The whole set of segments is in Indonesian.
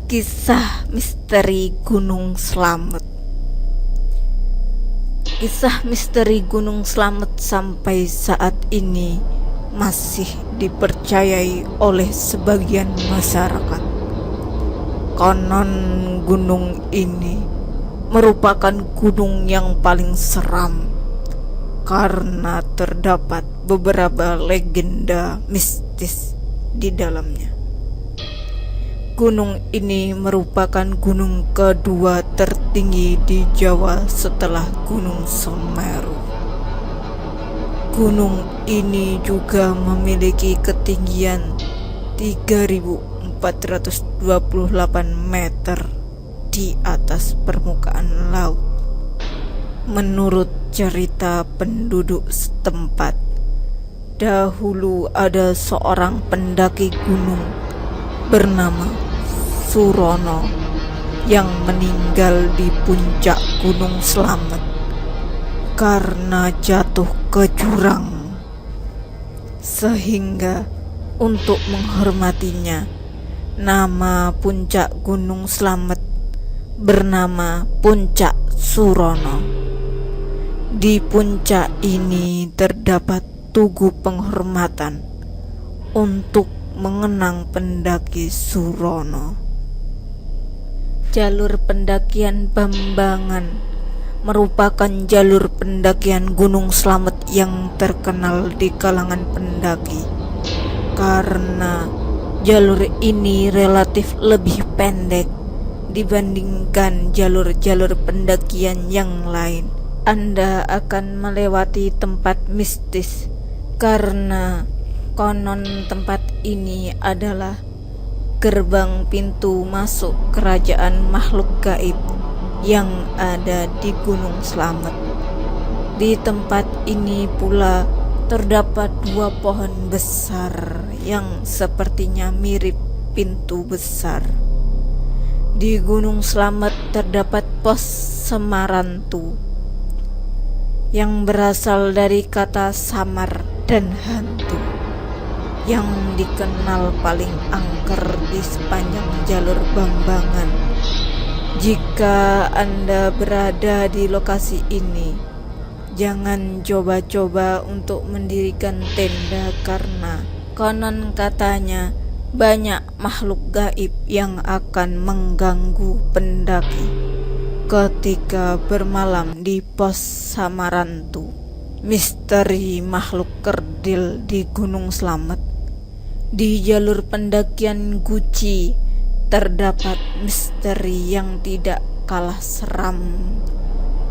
Kisah misteri Gunung Slamet. Kisah misteri Gunung Slamet sampai saat ini masih dipercayai oleh sebagian masyarakat. Konon gunung ini merupakan gunung yang paling seram karena terdapat beberapa legenda mistis di dalamnya. Gunung ini merupakan gunung kedua tertinggi di Jawa setelah Gunung Semeru. Gunung ini juga memiliki ketinggian 3.428 meter di atas permukaan laut. Menurut cerita penduduk setempat, dahulu ada seorang pendaki gunung bernama Surono yang meninggal di puncak Gunung Slamet karena jatuh ke jurang. Sehingga untuk menghormatinya, nama puncak Gunung Slamet bernama Puncak Surono. Di puncak ini terdapat tugu penghormatan untuk mengenang pendaki Surono. Jalur pendakian Bambangan merupakan jalur pendakian Gunung Slamet yang terkenal di kalangan pendaki karena jalur ini relatif lebih pendek dibandingkan jalur-jalur pendakian yang lain. Anda akan melewati tempat mistis karena konon tempat ini adalah gerbang pintu masuk kerajaan makhluk gaib yang ada di Gunung Slamet. Di tempat ini pula terdapat dua pohon besar yang sepertinya mirip pintu besar. Di Gunung Slamet terdapat pos Samarantu yang berasal dari kata samar dan hantu, yang dikenal paling angker di sepanjang jalur Bambangan. Jika Anda berada di lokasi ini, jangan coba-coba untuk mendirikan tenda karena konon katanya banyak makhluk gaib yang akan mengganggu pendaki ketika bermalam di pos Samarantu. Misteri makhluk kerdil di Gunung Slamet. Di jalur pendakian Guci terdapat misteri yang tidak kalah seram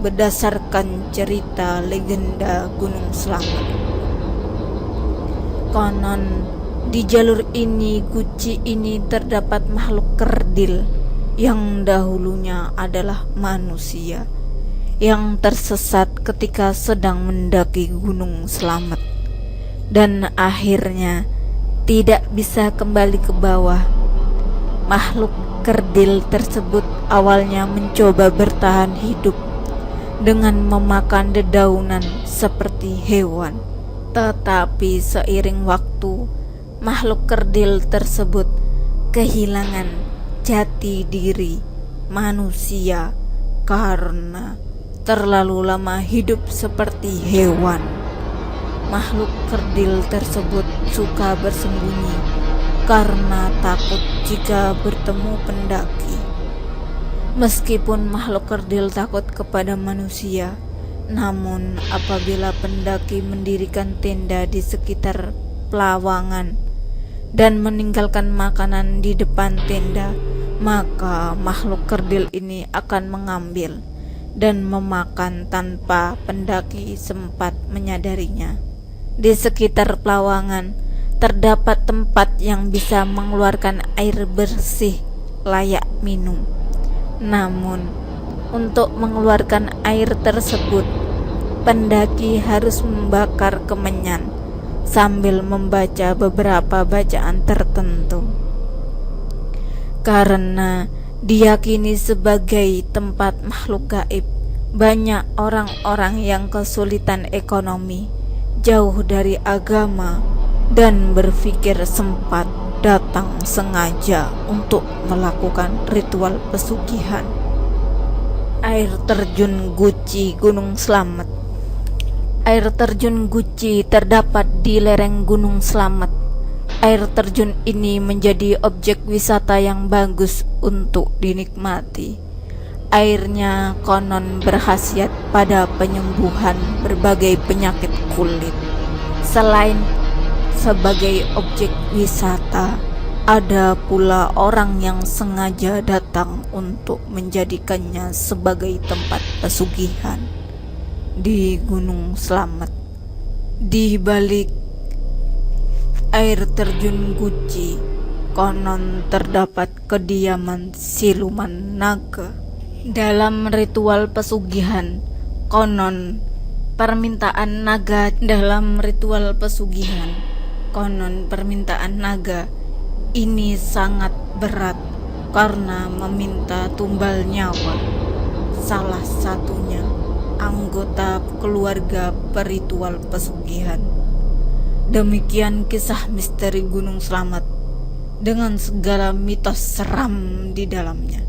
berdasarkan cerita legenda Gunung Slamet. Konon di jalur ini Guci ini terdapat makhluk kerdil yang dahulunya adalah manusia yang tersesat ketika sedang mendaki Gunung Slamet dan akhirnya tidak bisa kembali ke bawah. Makhluk kerdil tersebut awalnya mencoba bertahan hidup dengan memakan dedaunan seperti hewan. Tetapi seiring waktu, makhluk kerdil tersebut kehilangan jati diri manusia karena terlalu lama hidup seperti hewan. Makhluk kerdil tersebut suka bersembunyi karena takut jika bertemu pendaki. Meskipun makhluk kerdil takut kepada manusia, namun apabila pendaki mendirikan tenda di sekitar pelawangan dan meninggalkan makanan di depan tenda, maka makhluk kerdil ini akan mengambil dan memakan tanpa pendaki sempat menyadarinya. Di sekitar pelawangan terdapat tempat yang bisa mengeluarkan air bersih layak minum. Namun, untuk mengeluarkan air tersebut, pendaki harus membakar kemenyan sambil membaca beberapa bacaan tertentu. Karena diyakini sebagai tempat makhluk gaib, banyak orang-orang yang kesulitan ekonomi, jauh dari agama, dan berpikir sempat datang sengaja untuk melakukan ritual pesugihan. Air terjun Guci Gunung Slamet. Air terjun Guci terdapat di lereng Gunung Slamet. Air terjun ini menjadi objek wisata yang bagus untuk dinikmati. Airnya konon berkhasiat pada penyembuhan berbagai penyakit kulit. Selain sebagai objek wisata, ada pula orang yang sengaja datang untuk menjadikannya sebagai tempat pesugihan di Gunung Slamet. Di balik air terjun Guci, konon terdapat kediaman siluman naga. Dalam ritual pesugihan, konon permintaan naga ini sangat berat karena meminta tumbal nyawa salah satunya anggota keluarga peritual pesugihan. Demikian kisah misteri Gunung Slamet dengan segala mitos seram di dalamnya.